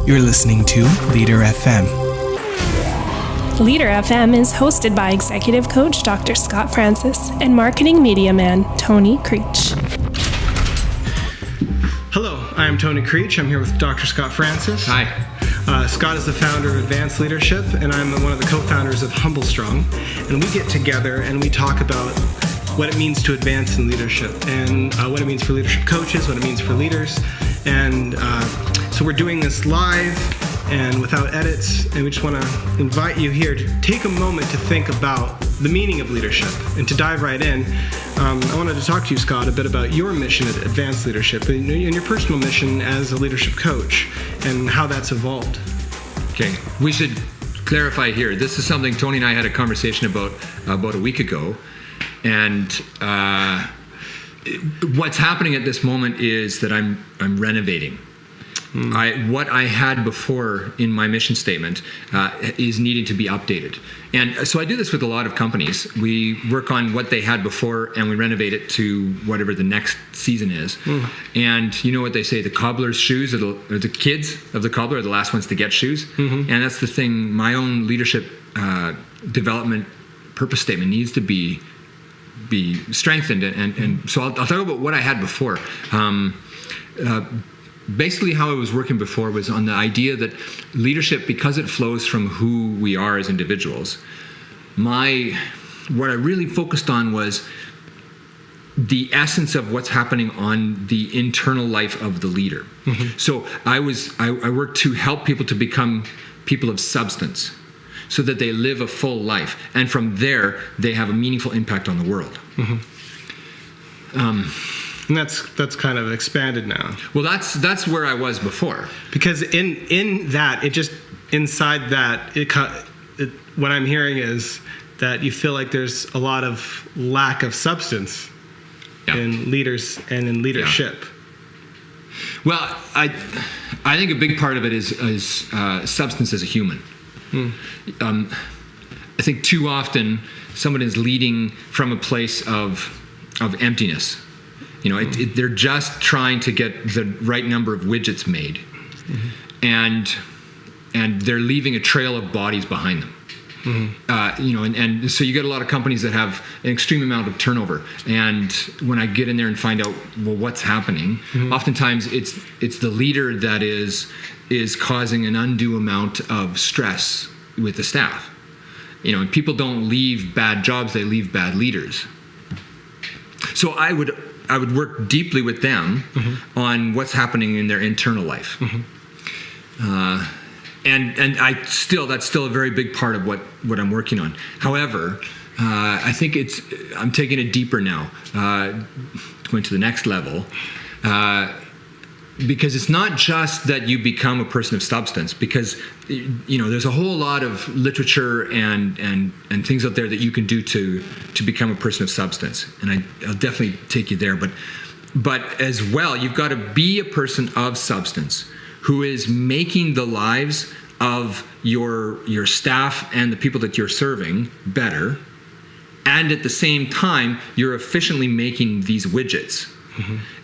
You're listening to Leader FM. Leader FM is hosted by Executive Coach Dr. Scott Francis and Marketing Media Man Tony Creech. Hello, I am Tony Creech. I'm here with Dr. Scott Francis. Hi. Scott is the founder of Advance Leadership, and I'm one of the co-founders of HumbleStrong. And we get together and we talk about what it means to advance in leadership, and what it means for leadership coaches, what it means for leaders. And so we're doing this live and without edits, and we just want to invite you here to take a moment to think about the meaning of leadership. And to dive right in, I wanted to talk to you, Scott, a bit about your mission at Advanced Leadership and your personal mission as a leadership coach and how that's evolved. Okay, we should clarify here. This is something Tony and I had a conversation about a week ago. And what's happening at this moment is that I'm renovating. What I had before in my mission statement is needing to be updated. And so I do this with a lot of companies. We work on what they had before and we renovate it to whatever the next season is. And you know what they say, the cobbler's shoes, or the kids of the cobbler are the last ones to get shoes. And that's the thing, my own leadership development purpose statement needs to be strengthened. And so I'll talk about what I had before. Basically, how I was working before was on the idea that leadership, because it flows from who we are as individuals, what I really focused on was the essence of what's happening on the internal life of the leader. So I worked to help people to become people of substance, so that they live a full life, and from there they have a meaningful impact on the world. And that's kind of expanded now. Well, that's where I was before. Because in that, inside that, what I'm hearing is that you feel like there's a lot of lack of substance in leaders and in leadership. Yeah. Well, I think a big part of it is substance as a human. I think too often someone is leading from a place of emptiness. You know, they're just trying to get the right number of widgets made, and they're leaving a trail of bodies behind them. And so you get a lot of companies that have an extreme amount of turnover. And when I get in there and find out, well, what's happening, oftentimes it's the leader that is causing an undue amount of stress with the staff. You know, and people don't leave bad jobs; they leave bad leaders. So I would work deeply with them on what's happening in their internal life. And that's still a very big part of what I'm working on. However, I think I'm taking it deeper now, going to the next level, because it's not just that you become a person of substance, because there's a whole lot of literature and things out there that you can do to become a person of substance, and I'll definitely take you there. But as well, you've got to be a person of substance who is making the lives of your staff and the people that you're serving better, and at the same time you're efficiently making these widgets.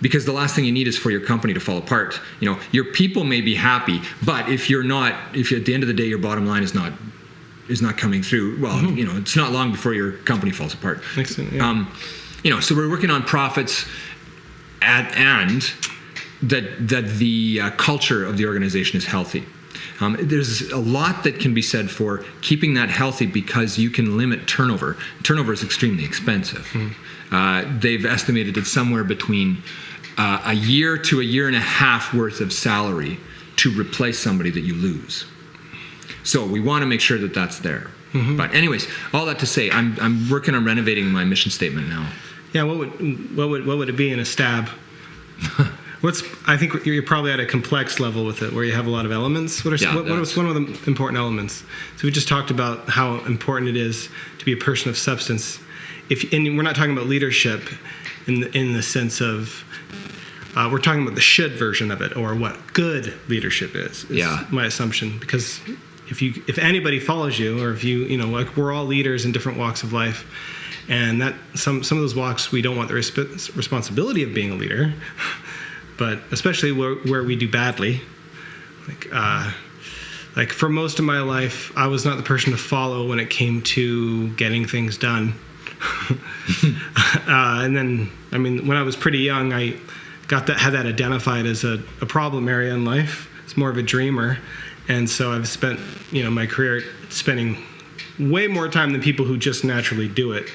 Because the last thing you need is for your company to fall apart. Your people may be happy, but if at the end of the day your bottom line is not coming through, well, it's not long before your company falls apart. Excellent. Yeah. So we're working on profits and that the culture of the organization is healthy. There's a lot that can be said for keeping that healthy, because you can limit turnover. Turnover is extremely expensive. They've estimated it somewhere between a year to a year and a half worth of salary to replace somebody that you lose. So we want to make sure that that's there. But anyways, all that to say, I'm working on renovating my mission statement now. Yeah, what would it be in a stab? I think you're probably at a complex level with it, where you have a lot of elements. What's one of the important elements? So we just talked about how important it is to be a person of substance. And we're not talking about leadership in the sense of we're talking about the should version of it, or what good leadership is my assumption. Because if anybody follows you, or if like, we're all leaders in different walks of life, and that some of those walks we don't want the responsibility of being a leader. But especially where we do badly, Like for most of my life, I was not the person to follow when it came to getting things done. And then, I mean, when I was pretty young, I had that identified as a problem area in life. It's more of a dreamer. And so I've spent, my career spending way more time than people who just naturally do it,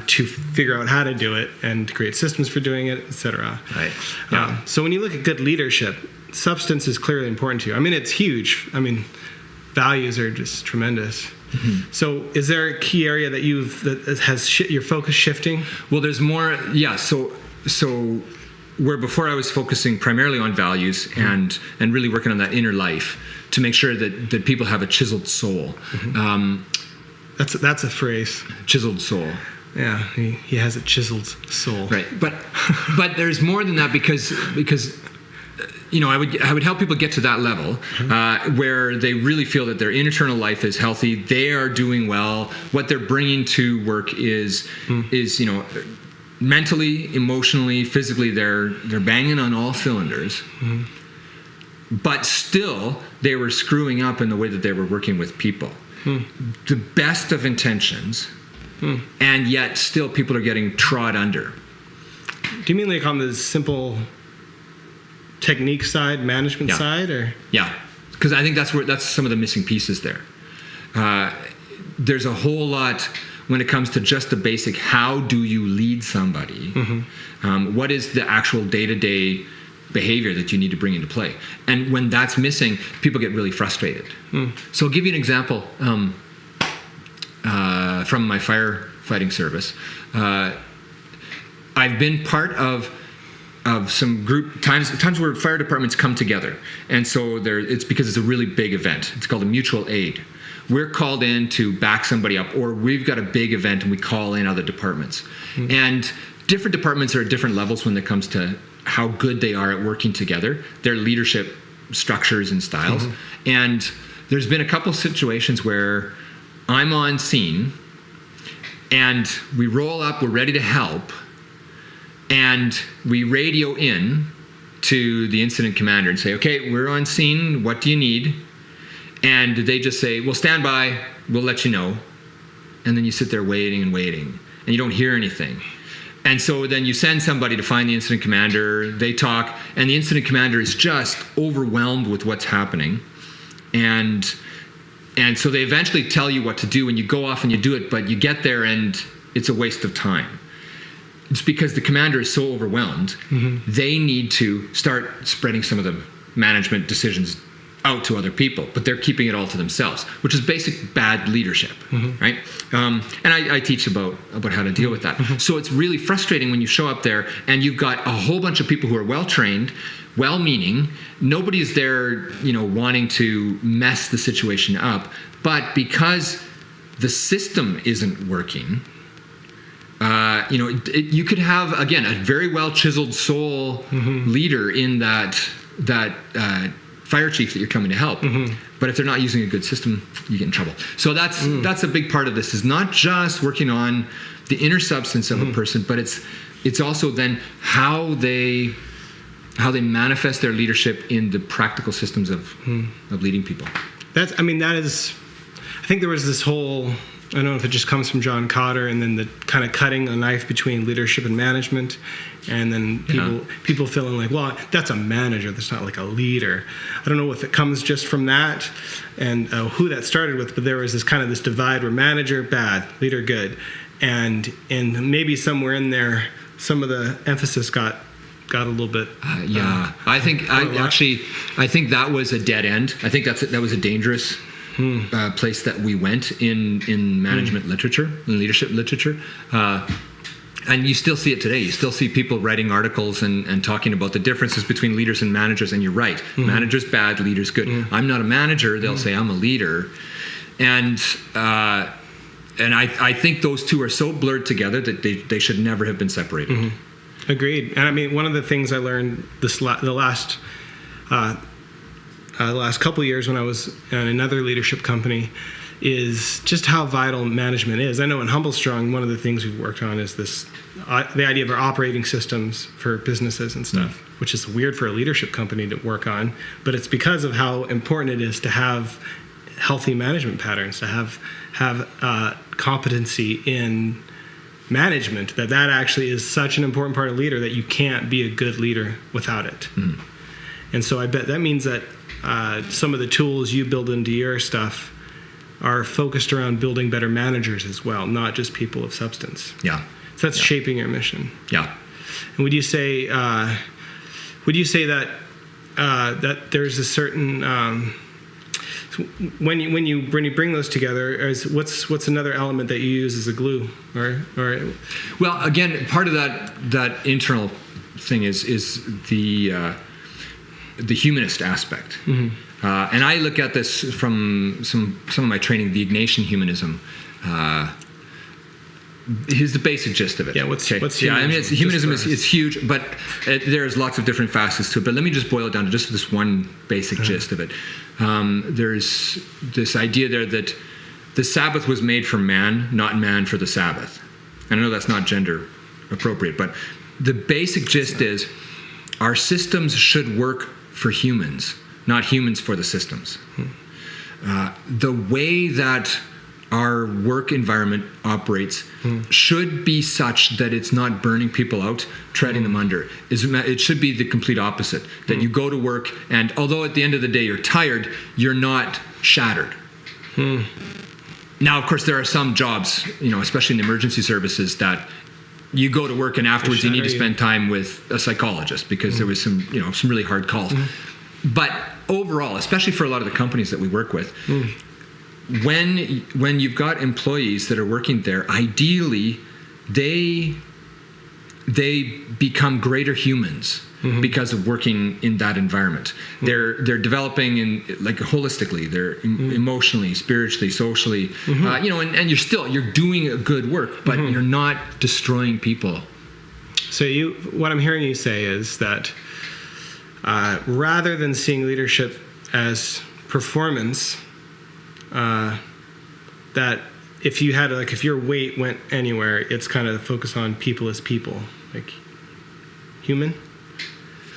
to figure out how to do it and to create systems for doing it, et cetera. Right. Yeah. So when you look at good leadership, substance is clearly important to you. I mean, it's huge. I mean, values are just tremendous. Mm-hmm. So is there a key area that has your focus shifting? Well, there's more. Yeah. So where before I was focusing primarily on values and really working on that inner life to make sure that people have a chiseled soul. Mm-hmm. That's a phrase. Chiseled soul. Yeah, he has a chiseled soul. Right, but there's more than that because I would help people get to that level where they really feel that their internal life is healthy. They are doing well. What they're bringing to work is mentally, emotionally, physically, they're banging on all cylinders. Mm-hmm. But still, they were screwing up in the way that they were working with people. The best of intentions, and yet still people are getting trod under. Do you mean like on the simple technique side, management side, or? Yeah, because I think that's some of the missing pieces there. There's a whole lot when it comes to just the basic. How do you lead somebody? Mm-hmm. What is the actual day-to-day behavior that you need to bring into play? And when that's missing, people get really frustrated. So I'll give you an example from my firefighting service. I've been part of some group times where fire departments come together, and so it's because it's a really big event. It's called a mutual aid. We're called in to back somebody up, or we've got a big event and we call in other departments. And different departments are at different levels when it comes to how good they are at working together, their leadership structures and styles. And there's been a couple situations where I'm on scene and we roll up, we're ready to help, and we radio in to the incident commander and say, okay, we're on scene, what do you need? And they just say, well, stand by, we'll let you know. And then you sit there waiting and you don't hear anything. And so then you send somebody to find the incident commander, they talk, and the incident commander is just overwhelmed with what's happening. And so they eventually tell you what to do, and you go off and you do it, but you get there and it's a waste of time. It's because the commander is so overwhelmed, they need to start spreading some of the management decisions out to other people, but they're keeping it all to themselves, which is basic bad leadership, right? And I teach about how to deal with that. So it's really frustrating when you show up there and you've got a whole bunch of people who are well-trained, well-meaning, nobody's there, wanting to mess the situation up, but because the system isn't working, you could have, again, a very well-chiseled soul leader in that fire chief that you're coming to help. But if they're not using a good system, you get in trouble. So that's a big part of this, is not just working on the inner substance of a person, but it's also then how they manifest their leadership in the practical systems of leading people. I think there was this whole, I don't know if it just comes from John Cotter, and then the kind of cutting a knife between leadership and management, and then people feeling like, well, that's a manager, that's not like a leader. I don't know if it comes just from that and who that started with, but there was this divide where manager bad, leader good, and maybe somewhere in there some of the emphasis got a little bit. I think that was a dead end. I think that was a dangerous place that we went in management literature, in leadership literature. And you still see it today. You still see people writing articles and talking about the differences between leaders and managers. And you're right. Managers bad, leaders good. I'm not a manager. They'll say I'm a leader. And I think those two are so blurred together that they should never have been separated. Agreed. And one of the things I learned the last couple of years when I was in another leadership company is just how vital management is. I know in HumbleStrong, one of the things we've worked on is the idea of our operating systems for businesses and stuff. which is weird for a leadership company to work on, but it's because of how important it is to have healthy management patterns, to have competency in management, that actually is such an important part of leader that you can't be a good leader without it. And so I bet that means that some of the tools you build into your stuff are focused around building better managers as well, not just people of substance. Yeah. So that's shaping your mission. Yeah. And would you say that that there's a certain when you bring those together, what's another element that you use as a glue, or well, again, part of that internal thing is the humanist aspect. And I look at this from some of my training, the Ignatian humanism. Here's the basic gist of it. Yeah, what's humanism? Yeah, I mean, humanism is huge, but there's lots of different facets to it. But let me just boil it down to just this one basic gist of it. There's this idea there that the Sabbath was made for man, not man for the Sabbath. And I know that's not gender appropriate, but the basic gist is our systems should work for humans, not humans for the systems. The way that our work environment operates should be such that it's not burning people out, treading them under. It should be the complete opposite, that you go to work and although at the end of the day you're tired, you're not shattered. Now, of course, there are some jobs, especially in the emergency services, that you go to work and afterwards you need to spend time with a psychologist because there was some really hard calls. But overall, especially for a lot of the companies that we work with, when you've got employees that are working there, ideally they become greater humans because of working in that environment. They're developing holistically. They're emotionally, spiritually, socially. And you're doing a good work, but you're not destroying people. So what I'm hearing you say is that rather than seeing leadership as performance, that if your weight went anywhere, it's kind of focus on people as people, like human.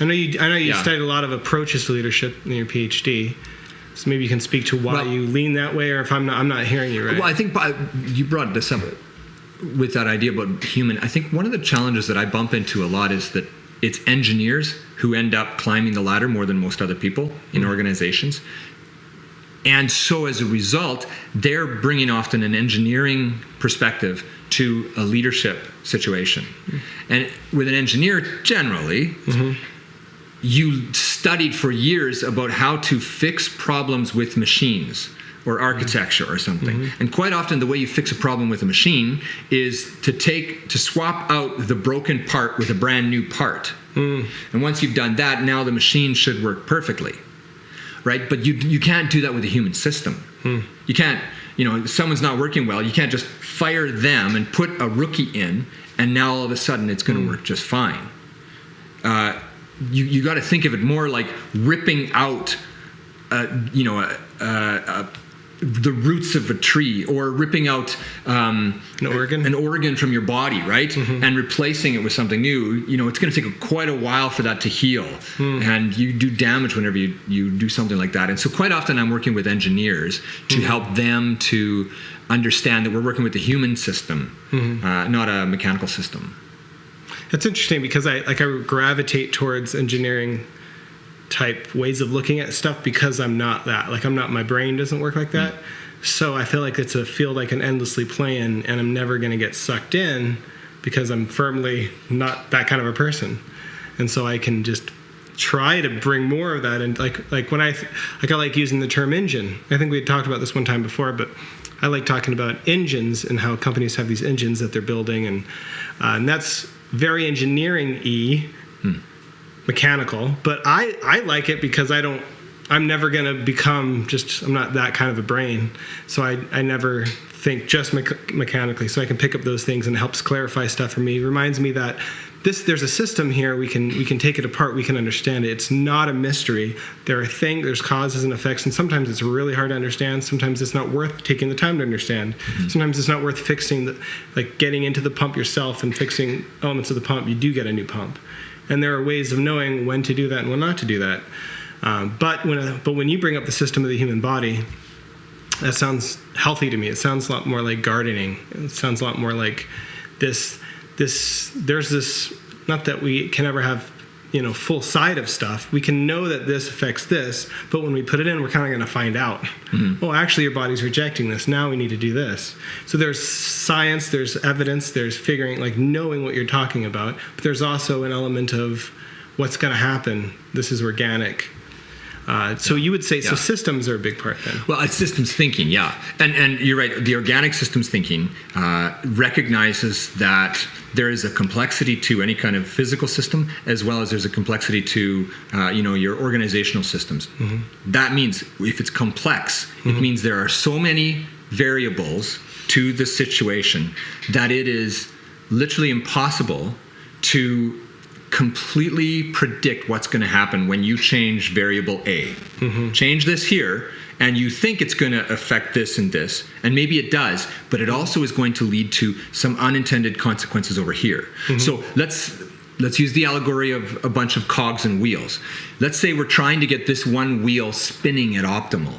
I know you studied a lot of approaches to leadership in your PhD, so maybe you can speak to why you lean that way, or if I'm not hearing you right. Well, I think you brought this up with that idea about human. I think one of the challenges that I bump into a lot is that it's engineers who end up climbing the ladder more than most other people in organizations. And so as a result, they're bringing often an engineering perspective to a leadership situation. And with an engineer, generally, you studied for years about how to fix problems with machines or architecture or something. And quite often the way you fix a problem with a machine is to swap out the broken part with a brand new part. And once you've done that, now the machine should work perfectly. Right? But you can't do that with a human system. You can't, if someone's not working well, you can't just fire them and put a rookie in and now all of a sudden it's going to work just fine. You got to think of it more like ripping out, the roots of a tree, or ripping out an organ from your body, right? And replacing it with something new. It's going to take quite a while for that to heal, and you do damage whenever you do something like that. And so quite often I'm working with engineers to help them to understand that we're working with the human system, not a mechanical system. That's interesting because I gravitate towards engineering type ways of looking at stuff because I'm not that. My brain doesn't work like that. So I feel like it's a field I can endlessly play in, and I'm never going to get sucked in because I'm firmly not that kind of a person. And so I can just try to bring more of that. And when I like using the term engine. I think we had talked about this one time before, but I like talking about engines and how companies have these engines that they're building, and that's very engineering-y. Mechanical, but I like it because I'm never going to become I'm not that kind of a brain, so I never think just mechanically, so I can pick up those things, and it helps clarify stuff for me. It reminds me that there's a system here, we can take it apart, we can understand it. It's not a mystery. There's causes and effects, and sometimes it's really hard to understand. Sometimes it's not worth taking the time to understand. Sometimes it's not worth fixing getting into the pump yourself and fixing elements of the pump. You do get a new pump. And there are ways of knowing when to do that and when not to do that. But when you bring up the system of the human body, that sounds healthy to me. It sounds a lot more like gardening. It sounds a lot more like there's this, not that we can ever have, full sight of stuff. We can know that this affects this, but when we put it in, we're kind of going to find out, oh, actually your body's rejecting this. Now we need to do this. So there's science, there's evidence, there's figuring, like knowing what you're talking about, but there's also an element of what's going to happen. This is organic. So you would say, so systems are a big part then? Well, it's systems thinking, yeah. And you're right, the organic systems thinking recognizes that there is a complexity to any kind of physical system, as well as there's a complexity to, your organizational systems. That means if it's complex, it means there are so many variables to the situation that it is literally impossible to completely predict what's going to happen when you change variable A. Change this here, and you think it's going to affect this and this, and maybe it does, but it also is going to lead to some unintended consequences over here. So let's use the allegory of a bunch of cogs and wheels. Let's say we're trying to get this one wheel spinning at optimal.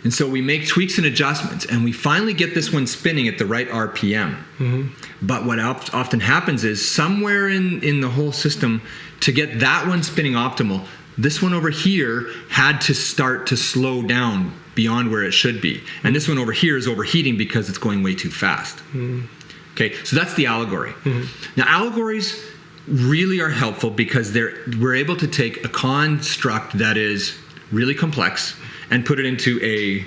And so we make tweaks and adjustments, and we finally get this one spinning at the right RPM. But what often happens is somewhere in the whole system, to get that one spinning optimal, this one over here had to start to slow down beyond where it should be. And this one over here is overheating because it's going way too fast. Okay, so that's the allegory. Now, allegories really are helpful because we're able to take a construct that is really complex and put it into a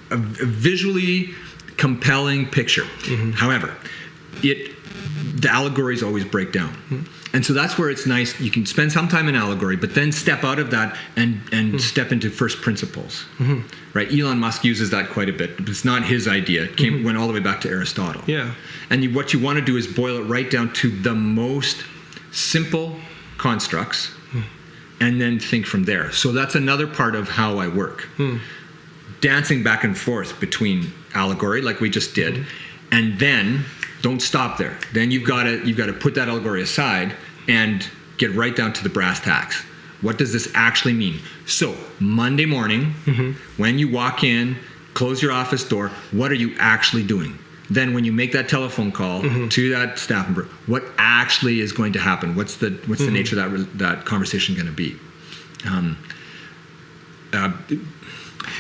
visually compelling picture. However, the allegories always break down. And so that's where it's nice. You can spend some time in allegory, but then step out of that and step into first principles. Right? Elon Musk uses that quite a bit. It's not his idea. It went all the way back to Aristotle. And what you want to do is boil it right down to the most simple constructs, and then think from there. So that's another part of how I work. Dancing back and forth between allegory, like we just did, and then don't stop there. Then you've got to put that allegory aside and get right down to the brass tacks. What does this actually mean? So Monday morning, when you walk in, close your office door, what are you actually doing? Then when you make that telephone call to that staff member, what actually is going to happen? What's the nature of that conversation going to be?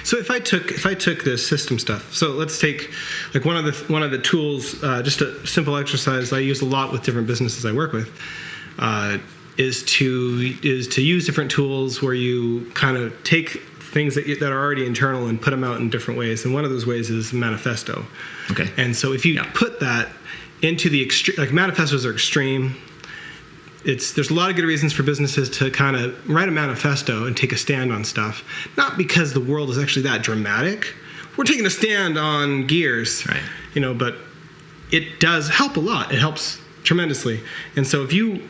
So if I took this system stuff, so let's take like one of the tools, just a simple exercise I use a lot with different businesses I work with, is to use different tools where you kind of take things that are already internal and put them out in different ways. And one of those ways is manifesto. Okay. And so if you put that into the extreme, like manifestos are extreme. There's a lot of good reasons for businesses to kind of write a manifesto and take a stand on stuff. Not because the world is actually that dramatic. We're taking a stand on gears, right? But it does help a lot. It helps tremendously. And so if you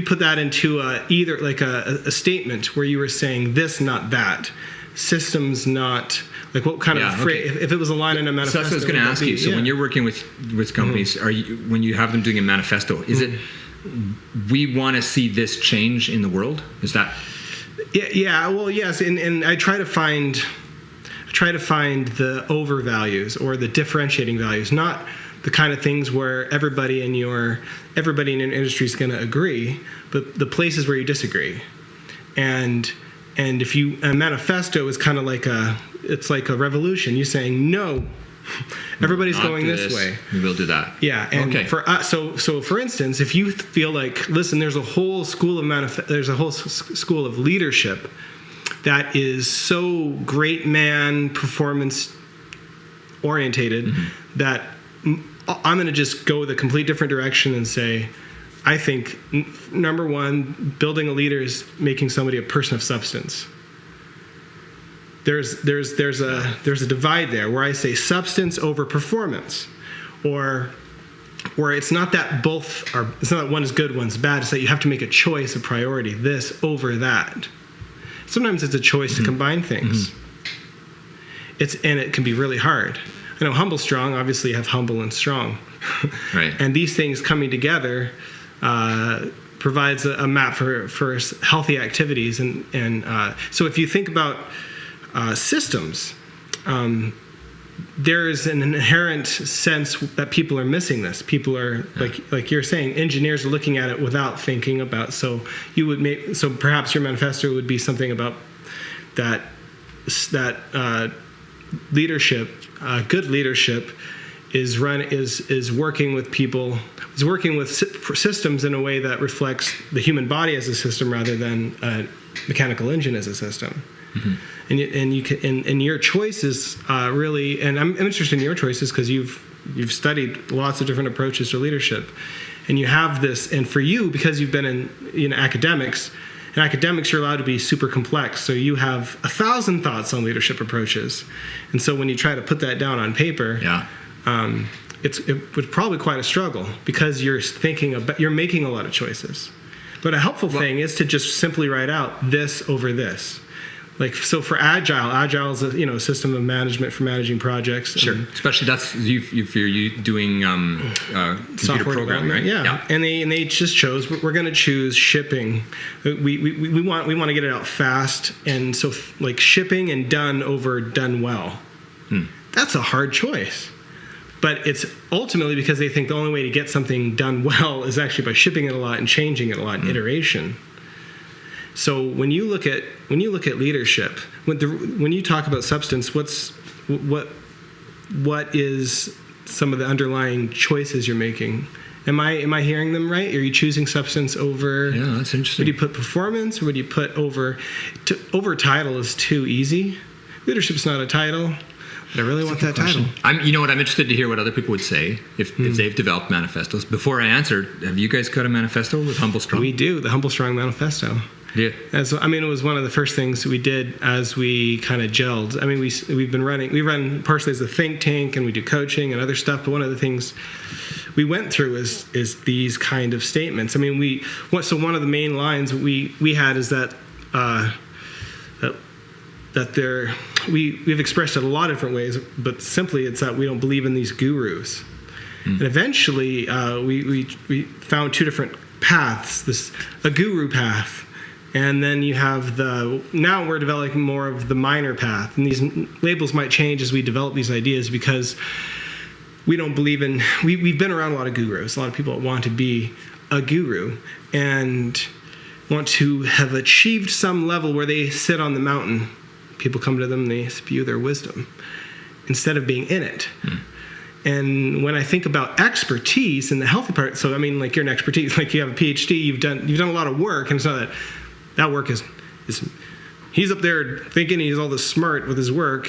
put that into either like a statement where you were saying this, not that, systems, not like what kind of phrase, if it was a line in a manifesto. So that's what I was going to ask you. So when you're working with companies, when you have them doing a manifesto, is it we want to see this change in the world? Is that? Yeah. Well, yes. And I try to find the over values or the differentiating values, not the kind of things where everybody in your industry is going to agree, but the places where you disagree. And if a manifesto is kind of like it's like a revolution. You're saying no. Everybody's going this way. We will do that. Yeah, and for us, so for instance, if you feel like, listen, there's a whole school of leadership that is so great man performance orientated that I'm going to just go the complete different direction and say, I think number one, building a leader is making somebody a person of substance. There's a divide there where I say substance over performance, or where it's not that it's not that one is good, one's bad. It's that you have to make a choice, a priority, this over that. Sometimes it's a choice to combine things. And it can be really hard. I know HumbleStrong, obviously you have humble and strong. Right. And these things coming together provides a map for healthy activities. And so if you think about systems, there is an inherent sense that people are missing this. People are, like you're saying, engineers are looking at it without thinking about. So perhaps your manifesto would be something about that leadership, good leadership, is working with people, is working with systems in a way that reflects the human body as a system rather than a mechanical engine as a system. Mm-hmm. And your choices really, and I'm interested in your choices because you've studied lots of different approaches to leadership, and you have this. And for you, because you've been in academics, in academics you're allowed to be super complex. So you have 1,000 thoughts on leadership approaches, and so when you try to put that down on paper, it was probably quite a struggle because you're making a lot of choices. But a helpful thing is to just simply write out this over this. Like, so for Agile is a system of management for managing projects. Sure, especially that's you're doing computer programming, right? Yeah. And they just chose, we're going to choose shipping. We want to get it out fast, and so like shipping and done over done well. That's a hard choice. But it's ultimately because they think the only way to get something done well is actually by shipping it a lot and changing it a lot in iteration. So when you look at leadership, when you talk about substance, what is some of the underlying choices you're making? Am I hearing them right? Are you choosing substance over? Yeah, that's interesting. Would you put performance, or would you put over title is too easy? Leadership's not a title. But I really want that title. I'm interested to hear what other people would say if they've developed manifestos. Before I answer, have you guys got a manifesto with HumbleStrong? We do, the HumbleStrong Manifesto. Yeah. It was one of the first things we did as we kind of gelled. I mean, we run partially as a think tank, and we do coaching and other stuff. But one of the things we went through is these kind of statements. I mean, so one of the main lines we had is that we've expressed it a lot of different ways, but simply it's that we don't believe in these gurus. And eventually we found two different paths, a guru path, and then you have now we're developing more of the minor path. And these labels might change as we develop these ideas, because we don't believe in, we've been around a lot of gurus, a lot of people that want to be a guru and want to have achieved some level where they sit on the mountain. People come to them, they spew their wisdom instead of being in it. And when I think about expertise in the healthy part, so I mean, like, you're an expertise, like you have a PhD, you've done a lot of work, and it's not that work is he's up there thinking he's all this smart with his work,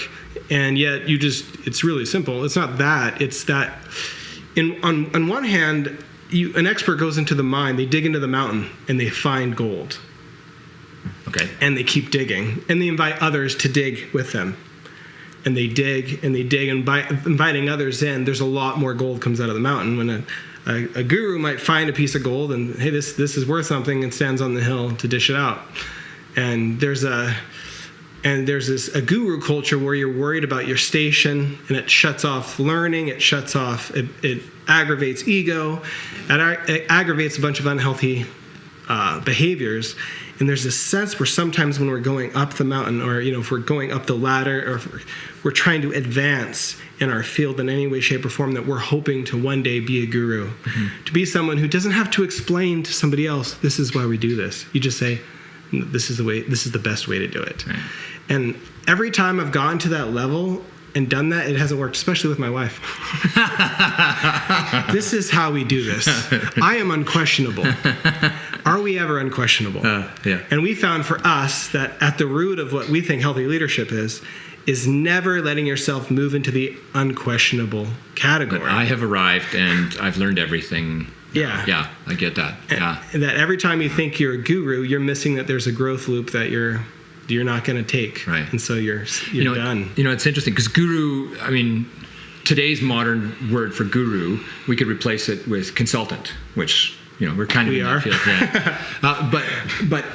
and yet it's really simple. It's not that. It's that on one hand, an expert goes into the mine, they dig into the mountain, and they find gold. Okay. And they keep digging, and they invite others to dig with them. And they dig, and by inviting others in, there's a lot more gold comes out of the mountain. When a guru might find a piece of gold and, hey, this is worth something, and stands on the hill to dish it out. And there's a guru culture where you're worried about your station, and it shuts off learning, it aggravates ego, it aggravates a bunch of unhealthy behaviors. And there's this sense where sometimes when we're going up the mountain, or if we're going up the ladder, or if we're trying to advance in our field in any way, shape, or form, that we're hoping to one day be a guru, to be someone who doesn't have to explain to somebody else, this is why we do this. You just say, this is the best way to do it. Right. And every time I've gotten to that level and done that, it hasn't worked, especially with my wife. This is how we do this. I am unquestionable. Are we ever unquestionable? Yeah. And we found for us that at the root of what we think healthy leadership is never letting yourself move into the unquestionable category. But I have arrived and I've learned everything. Yeah. Yeah, I get that. And that every time you think you're a guru, you're missing that there's a growth loop that you're not going to take. Right. And so you're done. It's interesting because guru, I mean, today's modern word for guru, we could replace it with consultant, which, we're kind of in that field. Yeah. But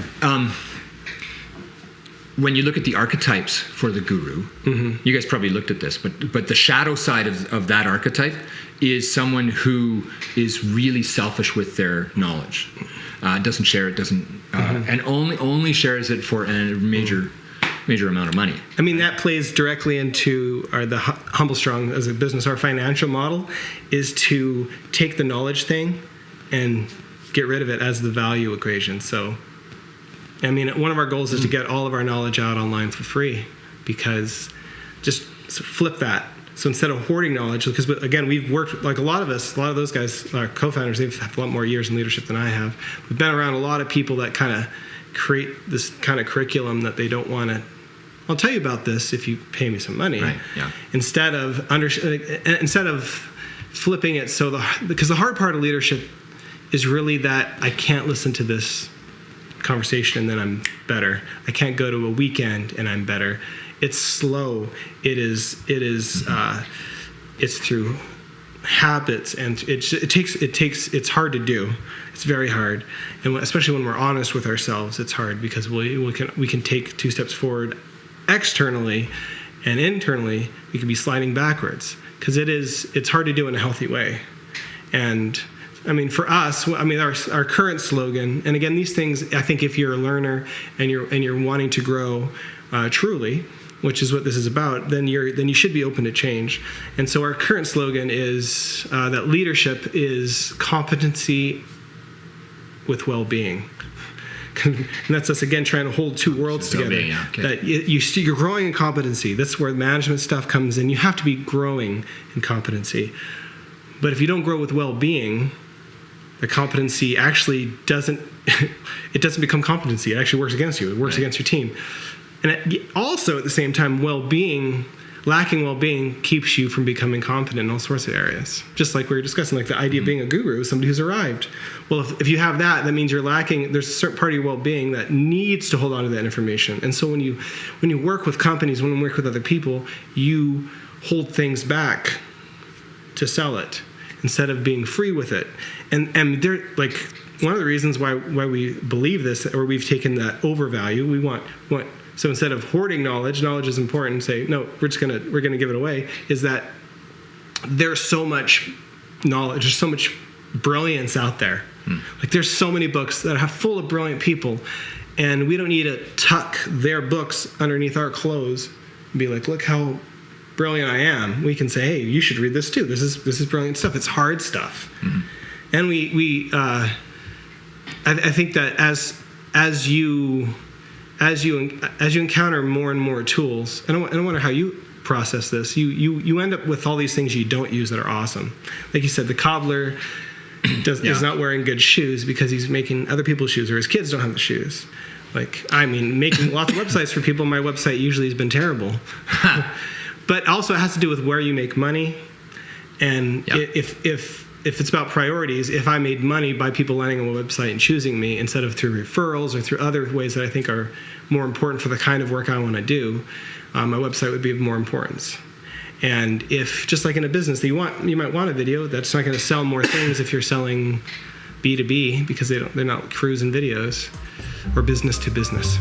when you look at the archetypes for the guru, you guys probably looked at this, but the shadow side of that archetype is someone who is really selfish with their knowledge, doesn't share it, and only shares it for a major amount of money. I mean, that plays directly into the HumbleStrong as a business. Our financial model is to take the knowledge thing and get rid of it as the value equation. So, I mean, one of our goals is to get all of our knowledge out online for free, because just flip that. So instead of hoarding knowledge, because again, we've worked, like a lot of those guys, our co-founders, they've had a lot more years in leadership than I have. We've been around a lot of people that kind of create this kind of curriculum that they don't want to. I'll tell you about this if you pay me some money. Right. Yeah. Instead of flipping it, because the hard part of leadership is really that I can't listen to this conversation and then I'm better. I can't go to a weekend and I'm better. It's slow. It's through habits, and it's hard to do. It's very hard, and especially when we're honest with ourselves, it's hard, because we can take 2 steps forward externally, and internally we can be sliding backwards, because it's hard to do in a healthy way. And I mean, for us, I mean, our current slogan, and again, these things, I think if you're a learner and you're wanting to grow truly, which is what this is about, then you should be open to change. And so our current slogan is that leadership is competency with well-being. And that's us, again, trying to hold 2 worlds together. Yeah, okay. That you're growing in competency. That's where management stuff comes in. You have to be growing in competency. But if you don't grow with well-being, the competency actually doesn't become competency. It actually works against you. It works against your team. And also, at the same time, lacking well-being keeps you from becoming competent in all sorts of areas. Just like we were discussing, like the idea of being a guru, somebody who's arrived. Well, if you have that means you're lacking. There's a certain part of your well-being that needs to hold on to that information. And so when you work with companies, when you work with other people, you hold things back to sell it instead of being free with it. And they're like, one of the reasons why we believe this, or we've taken that overvalue, we want. So instead of hoarding knowledge is important, and say, no, we're gonna give it away, is that there's so much knowledge, there's so much brilliance out there. Like, there's so many books that are full of brilliant people, and we don't need to tuck their books underneath our clothes and be like, look how brilliant I am. We can say, hey, you should read this too. This is brilliant stuff. It's hard stuff. And I think that as you encounter more and more tools, and I wonder how you process this, you end up with all these things you don't use that are awesome. Like you said, the cobbler is not wearing good shoes because he's making other people's shoes, or his kids don't have the shoes. Like, I mean, making lots of websites for people, my website usually has been terrible. But also it has to do with where you make money. And if it's about priorities, if I made money by people landing on my website and choosing me instead of through referrals or through other ways that I think are more important for the kind of work I want to do, my website would be of more importance. And if, just like in a business, you might want a video that's not going to sell more things if you're selling B2B, because they're not cruising videos, or business to business.